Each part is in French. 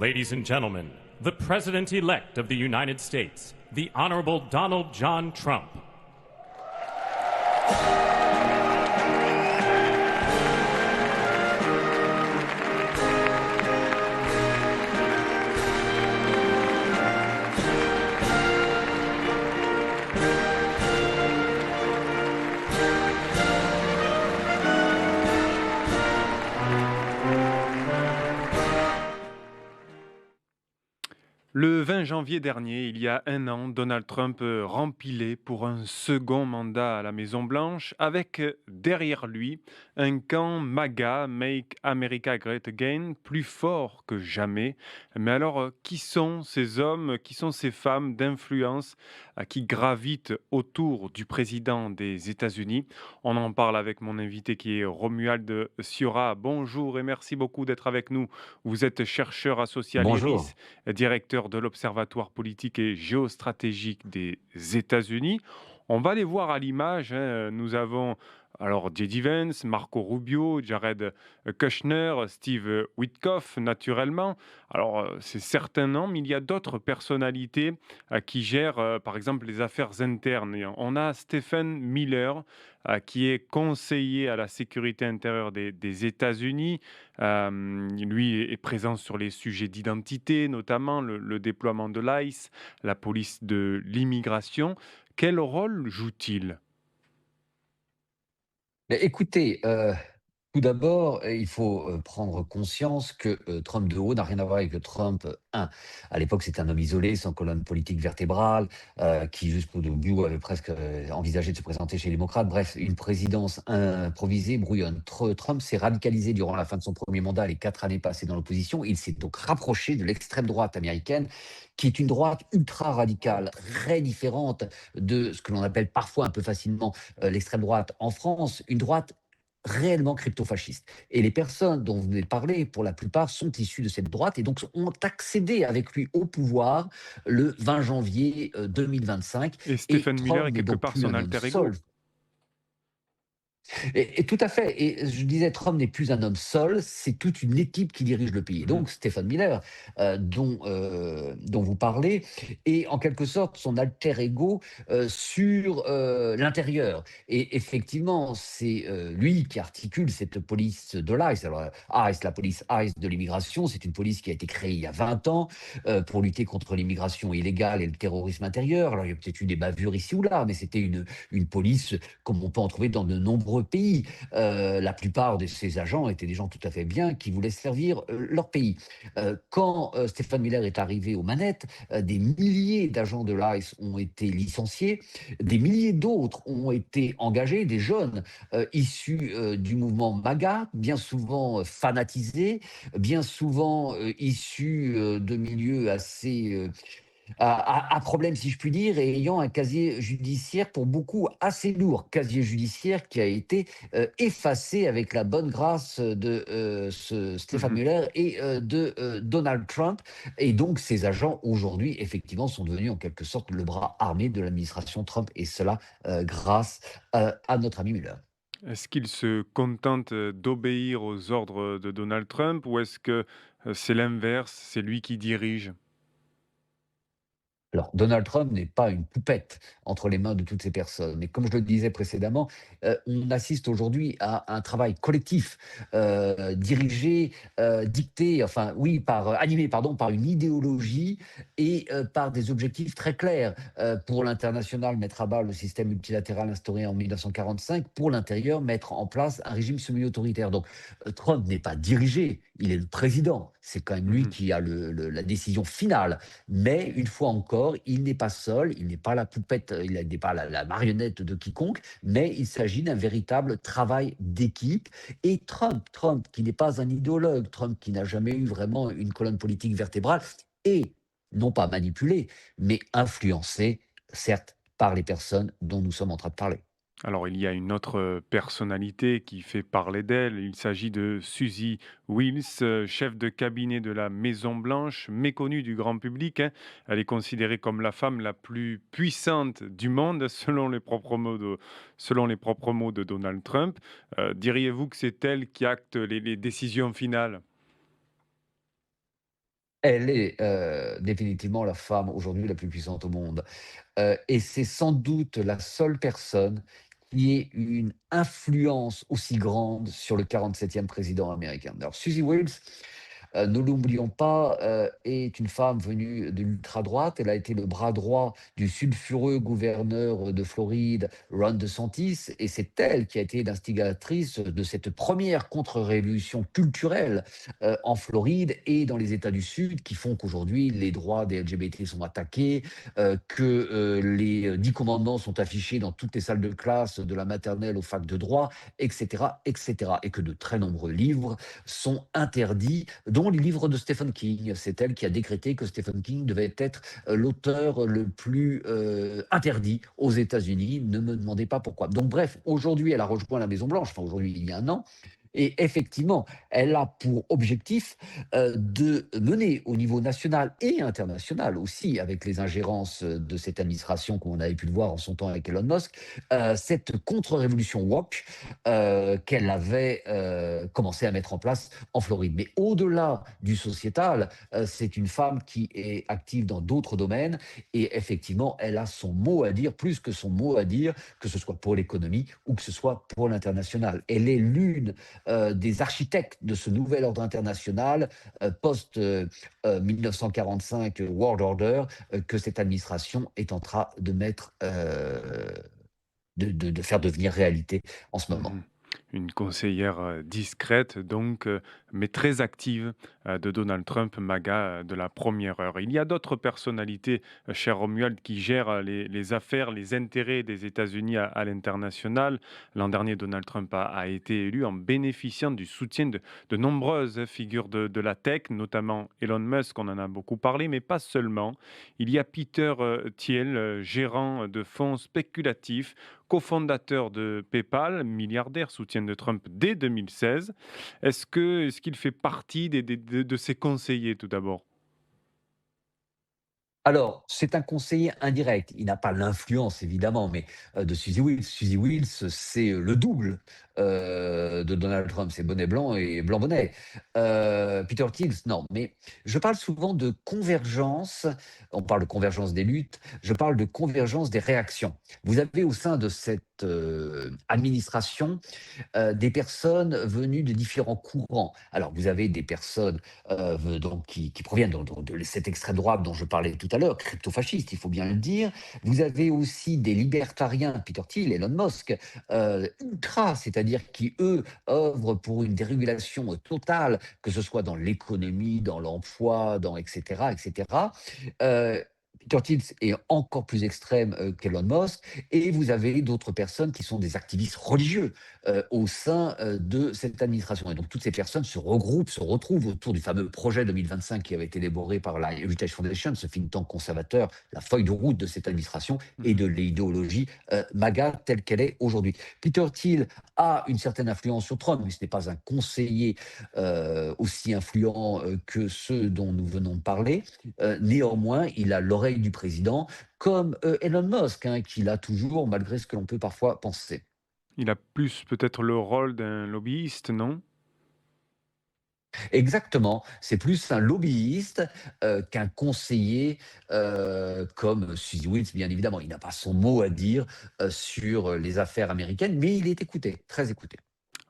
Ladies and gentlemen, the President-elect of the United States, the Honorable Donald John Trump. Le 20 janvier dernier, il y a un an, Donald Trump rempilait pour un second mandat à la Maison-Blanche avec derrière lui un camp MAGA, Make America Great Again, plus fort que jamais. Mais alors, qui sont ces hommes, qui sont ces femmes d'influence qui gravitent autour du président des États-Unis? On en parle avec mon invité qui est Romuald Siora. Bonjour et merci beaucoup d'être avec nous. Vous êtes chercheur associé à Bonjour. l'IRIS, directeur de l'Observatoire politique et géostratégique des États-Unis. On va les voir à l'image, hein. Nous avons alors J.D. Vance, Marco Rubio, Jared Kushner, Steve Witkoff, naturellement. Alors, c'est certains noms, mais il y a d'autres personnalités qui gèrent, par exemple, les affaires internes. Et on a Stephen Miller, qui est conseiller à la sécurité intérieure des États-Unis. Lui est présent sur les sujets d'identité, notamment le déploiement de l'ICE, la police de l'immigration. Quel rôle joue-t-il? Beh, écoutez, tout d'abord, il faut, prendre conscience que, Trump de haut n'a rien à voir avec le Trump 1. À l'époque, c'était un homme isolé, sans colonne politique vertébrale, qui jusqu'au début avait presque, envisagé de se présenter chez les démocrates. Bref, une présidence improvisée, brouillonne. Trump s'est radicalisé durant la fin de son premier mandat, les 4 années passées dans l'opposition. Il s'est donc rapproché de l'extrême droite américaine, qui est une droite ultra radicale, très différente de ce que l'on appelle parfois un peu facilement, l'extrême droite en France, une droite réellement crypto-fasciste. Et les personnes dont vous venez de parler, pour la plupart, sont issues de cette droite et donc ont accédé avec lui au pouvoir le 20 janvier 2025. Et Et Stephen Miller Trump est n'est quelque donc part plus son un homme alter seul. ego. Et tout à fait. Et je disais, Trump n'est plus un homme seul, c'est toute une équipe qui dirige le pays. Et Mhm. donc, Stephen Miller, dont vous parlez, est en quelque sorte son alter ego sur l'intérieur. Et effectivement, c'est lui qui articule cette police de l'ICE. Alors, ICE, la police ICE de l'immigration, c'est une police qui a été créée il y a 20 ans pour lutter contre l'immigration illégale et le terrorisme intérieur. Alors, il y a peut-être eu des bavures ici ou là, mais c'était une police comme on peut en trouver dans de nombreux pays. La plupart de ces agents étaient des gens tout à fait bien qui voulaient servir leur pays. Quand Stephen Miller est arrivé aux manettes, des milliers d'agents de l'ICE ont été licenciés, des milliers d'autres ont été engagés, des jeunes issus du mouvement MAGA, bien souvent fanatisés, bien souvent issus de milieux assez à problème, si je puis dire, et ayant un casier judiciaire pour beaucoup assez lourd, casier judiciaire qui a été effacé avec la bonne grâce de ce Stéphane Mhm. Muller et de Donald Trump. Et donc, ces agents, aujourd'hui, effectivement, sont devenus en quelque sorte le bras armé de l'administration Trump, et cela grâce à notre ami Muller. Est-ce qu'il se contente d'obéir aux ordres de Donald Trump ou est-ce que c'est l'inverse, c'est lui qui dirige? Alors, Donald Trump n'est pas une poupette entre les mains de toutes ces personnes. Mais comme je le disais précédemment, on assiste aujourd'hui à un travail collectif, dirigé, dicté, enfin oui, animé pardon, par une idéologie et par des objectifs très clairs. Pour l'international, mettre à bas le système multilatéral instauré en 1945. Pour l'intérieur, mettre en place un régime semi-autoritaire. Donc, Trump n'est pas dirigé, il est le président. C'est quand même lui Mhm. qui a la décision finale. Mais une fois encore, il n'est pas seul, il n'est pas la poupette, il n'est pas la marionnette de quiconque, mais il s'agit d'un véritable travail d'équipe. Et Trump, qui n'est pas un idéologue, Trump qui n'a jamais eu vraiment une colonne politique vertébrale, est non pas manipulé, mais influencé, certes, par les personnes dont nous sommes en train de parler. Alors, il y a une autre personnalité qui fait parler d'elle. Il s'agit de Suzy Wills, chef de cabinet de la Maison-Blanche, méconnue du grand public, hein. Elle est considérée comme la femme la plus puissante du monde, selon les propres mots de Donald Trump. Diriez-vous que c'est elle qui acte les décisions finales? Elle est, définitivement la femme aujourd'hui la plus puissante au monde, et c'est sans doute la seule personne qui ait une influence aussi grande sur le 47e président américain. Alors Suzy Wills, ne l'oublions pas, est une femme venue de l'ultra-droite. Elle a été le bras droit du sulfureux gouverneur de Floride, Ron DeSantis, et c'est elle qui a été l'instigatrice de cette première contre-révolution culturelle en Floride et dans les États du Sud, qui font qu'aujourd'hui les droits des LGBT sont attaqués, que les 10 commandements sont affichés dans toutes les salles de classe, de la maternelle aux facs de droit, etc., etc., et que de très nombreux livres sont interdits, dont les livres de Stephen King. C'est elle qui a décrété que Stephen King devait être l'auteur le plus interdit aux États-Unis. Ne me demandez pas pourquoi. Donc bref, aujourd'hui, elle a rejoint la Maison Blanche, enfin aujourd'hui, il y a un an, et effectivement, elle a pour objectif de mener au niveau national et international aussi, avec les ingérences de cette administration, comme on avait pu le voir en son temps avec Elon Musk, cette contre-révolution woke qu'elle avait commencé à mettre en place en Floride. Mais au-delà du sociétal, c'est une femme qui est active dans d'autres domaines et effectivement, elle a son mot à dire, plus que son mot à dire, que ce soit pour l'économie ou que ce soit pour l'international. Elle est l'une des architectes de ce nouvel ordre international post 1945 World Order que cette administration est en train de mettre, de faire devenir réalité en ce moment. Mmh. Une conseillère, discrète donc, mais très active, de Donald Trump, MAGA, de la première heure. Il y a d'autres personnalités, cher Romuald, qui gèrent, les affaires, les intérêts des États-Unis à l'international. L'an dernier, Donald Trump a été élu en bénéficiant du soutien de nombreuses figures de la tech, notamment Elon Musk, on en a beaucoup parlé, mais pas seulement. Il y a Peter, Thiel, gérant de fonds spéculatifs, cofondateur de PayPal, milliardaire, soutien de Trump dès 2016. Est-ce qu'il fait partie de ses conseillers tout d'abord? Alors, c'est un conseiller indirect. Il n'a pas l'influence évidemment, mais, de Suzy Wills. Suzy Wills, c'est, le double, de Donald Trump. C'est bonnet blanc et blanc bonnet. Peter Thiel, non, mais je parle souvent de convergence. On parle de convergence des luttes, je parle de convergence des réactions. Vous avez au sein de cette, administration des personnes venues de différents courants. Alors, vous avez des personnes donc, qui proviennent de cette extrême droite dont je parlais tout à l'heure, crypto-fasciste, il faut bien le dire. Vous avez aussi des libertariens, Peter Thiel, Elon Musk, ultra, c'est-à-dire qui, eux, œuvrent pour une dérégulation totale, que ce soit dans l'économie, dans l'emploi, dans etc. etc. Euh, Peter Thiel est encore plus extrême qu'Elon Musk, et vous avez d'autres personnes qui sont des activistes religieux, au sein de cette administration. Et donc toutes ces personnes se regroupent, se retrouvent autour du fameux projet 2025 qui avait été élaboré par la Heritage Foundation, ce think tank conservateur, la feuille de route de cette administration et Mmh. de l'idéologie MAGA telle qu'elle est aujourd'hui. Peter Thiel a une certaine influence sur Trump, mais ce n'est pas un conseiller aussi influent que ceux dont nous venons de parler. Néanmoins, il a l'oreille du président, comme Elon Musk, hein, qu'il a toujours, malgré ce que l'on peut parfois penser. Il a plus peut-être le rôle d'un lobbyiste, non? Exactement, c'est plus un lobbyiste, qu'un conseiller, comme Suzy Wills, bien évidemment. Il n'a pas son mot à dire, sur les affaires américaines, mais il est écouté, très écouté.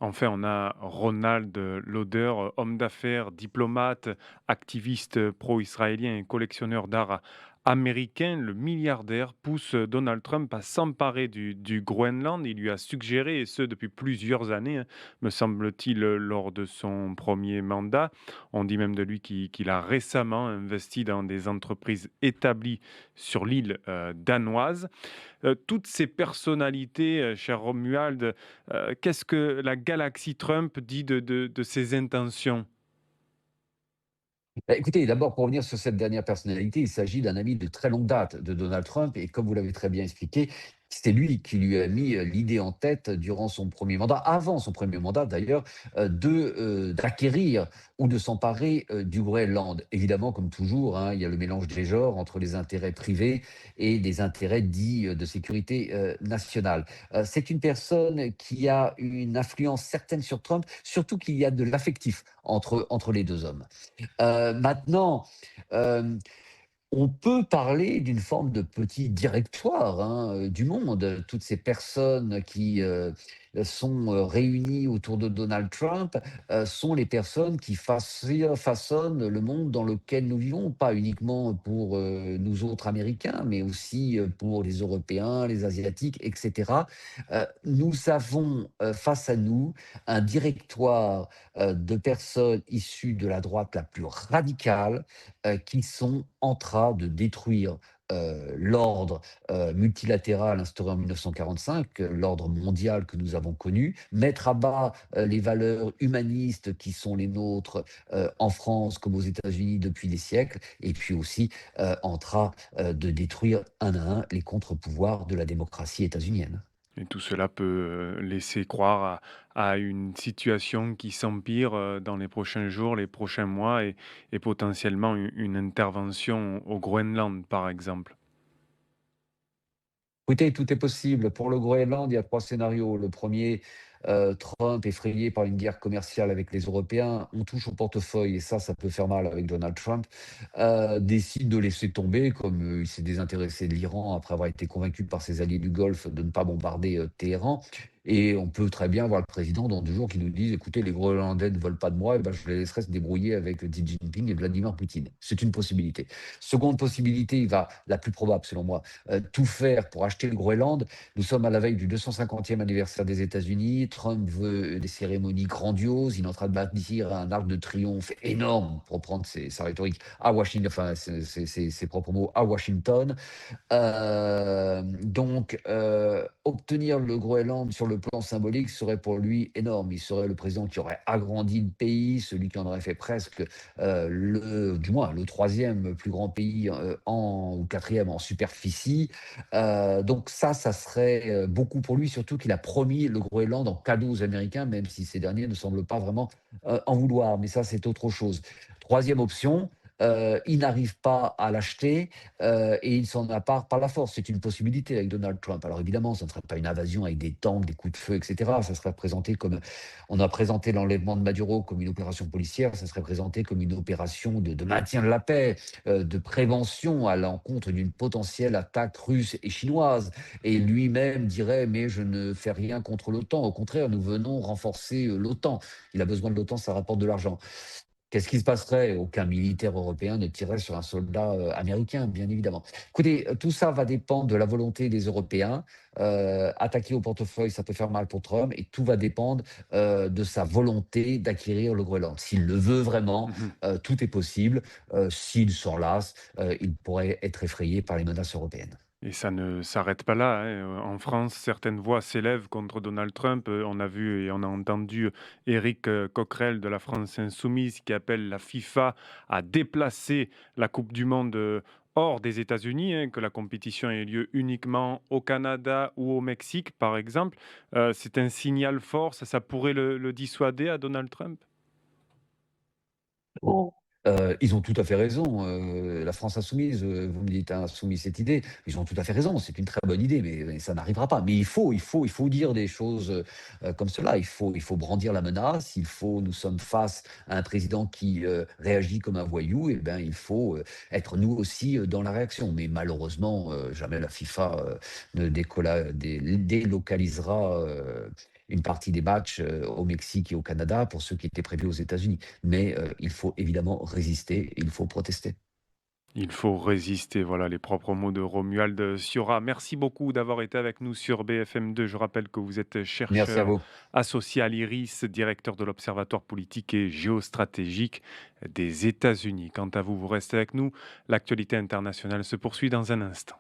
Enfin, on a Ronald Lauder, homme d'affaires, diplomate, activiste pro-israélien et collectionneur d'art américain. Le milliardaire pousse Donald Trump à s'emparer du Groenland. Il lui a suggéré, et ce depuis plusieurs années, hein, me semble-t-il, lors de son premier mandat. On dit même de lui qu'il a récemment investi dans des entreprises établies sur l'île danoise. Toutes ces personnalités, cher Romuald, qu'est-ce que la galaxie Trump dit de ses intentions? Bah, écoutez, d'abord, pour revenir sur cette dernière personnalité, il s'agit d'un ami de très longue date de Donald Trump et comme vous l'avez très bien expliqué, C'est lui qui lui a mis, l'idée en tête durant son premier mandat, avant son premier mandat d'ailleurs, d'acquérir ou de s'emparer, du Groenland. Évidemment, comme toujours, hein, il y a le mélange des genres entre les intérêts privés et des intérêts dits, de sécurité, nationale. C'est une personne qui a une influence certaine sur Trump, surtout qu'il y a de l'affectif entre les 2 hommes. Maintenant, hem on peut parler d'une forme de petit directoire, hein, du monde. Toutes ces personnes qui, sont, réunies autour de Donald Trump, sont les personnes qui façonnent le monde dans lequel nous vivons. Pas uniquement pour, nous autres Américains, mais aussi, pour les Européens, les Asiatiques et cetera. Nous avons, face à nous un directoire, de personnes issues de la droite la plus radicale, qui sont en train de détruire, l'ordre, multilatéral instauré en 1945, l'ordre mondial que nous avons connu, mettre à bas, les valeurs humanistes qui sont les nôtres, en France comme aux États-Unis depuis des siècles et puis aussi, en train, de détruire un à un les contre-pouvoirs de la démocratie états-unienne. Et tout cela peut, laisser croire à une situation qui s'empire, dans les prochains jours, les prochains mois et potentiellement une intervention au Groenland, par exemple. Écoutez, tout est possible. Pour le Groenland, il y a 3 scénarios. Le premier, Trump, effrayé par une guerre commerciale avec les Européens, on touche au portefeuille et ça peut faire mal avec Donald Trump, décide de laisser tomber, comme, il s'est désintéressé de l'Iran après avoir été convaincu par ses alliés du Golfe de ne pas bombarder, Téhéran et on peut très bien voir le président dans 2 jours qui nous dise: «Écoutez, les Groenlandais ne veulent pas de moi et ben, je les laisserai se débrouiller avec Xi Jinping et Vladimir Poutine». C'est une possibilité. Seconde possibilité, il va la plus probable selon moi, tout faire pour acheter le Groenland. Nous sommes à la veille du 250e anniversaire des États-Unis. Trump veut des cérémonies grandioses. Il est en train de bâtir un arc de triomphe énorme, pour prendre sa rhétorique, à Washington, enfin ses propres mots, à Washington. Obtenir le Groenland sur le plan symbolique serait pour lui énorme. Il serait le président qui aurait agrandi le pays, celui qui en aurait fait presque, du moins le troisième plus grand pays, ou quatrième en superficie. Donc ça serait, beaucoup pour lui, surtout qu'il a promis le Groenland en cadeau aux Américains, même si ces derniers ne semblent pas vraiment, en vouloir. Mais ça, c'est autre chose. Troisième option, il n'arrive pas à l'acheter, et il s'en empare par la force. C'est une possibilité avec Donald Trump. Alors évidemment, ça ne serait pas une invasion avec des tanks, des coups de feu, et cetera. Ça serait présenté comme on a présenté l'enlèvement de Maduro comme une opération policière, ça serait présenté comme une opération de maintien de la paix, de prévention à l'encontre d'une potentielle attaque russe et chinoise. Et lui-même dirait: «Mais je ne fais rien contre l'OTAN. Au contraire, nous venons renforcer, l'OTAN. Il a besoin de l'OTAN, ça rapporte de l'argent». Qu'est-ce qui se passerait? Aucun militaire européen ne tirerait sur un soldat, américain, bien évidemment. Écoutez, tout ça va dépendre de la volonté des Européens. Attaquer au portefeuille, ça peut faire mal pour Trump et tout va dépendre, de sa volonté d'acquérir le Groenland. S'il le veut vraiment, Mmh. tout est possible. S'il s'en lasse, il pourrait être effrayé par les menaces européennes. Et ça ne s'arrête pas là, hein. En France, certaines voix s'élèvent contre Donald Trump. On a vu et on a entendu Éric, Coquerel de la France insoumise qui appelle la FIFA à déplacer la coupe du monde, hors des États-Unis, hein, que la compétition ait lieu uniquement au Canada ou au Mexique, par exemple. C'est un signal fort, ça pourrait le dissuader à Donald Trump? Oh. Ils ont tout à fait raison, la France insoumise, vous me dites, hein, soumis cette idée, ils ont tout à fait raison, c'est une très bonne idée, mais ça n'arrivera pas. Mais il faut dire des choses, comme cela. Il faut brandir la menace, nous sommes face à un président qui, réagit comme un voyou et ben, il faut, être nous aussi, dans la réaction. Mais malheureusement, jamais la FIFA, ne délocalisera, une partie des matchs, au Mexique et au Canada pour ceux qui étaient prévus aux États-Unis. Mais il faut évidemment résister et il faut protester. Il faut résister, voilà les propres mots de Romuald Siora. Merci beaucoup d'avoir été avec nous sur BFM2. Je rappelle que vous êtes Merci à chercheur vous. associé à l'IRIS, directeur de l'Observatoire politique et géostratégique des États-Unis. Quant à vous, vous restez avec nous. L'actualité internationale se poursuit dans un instant.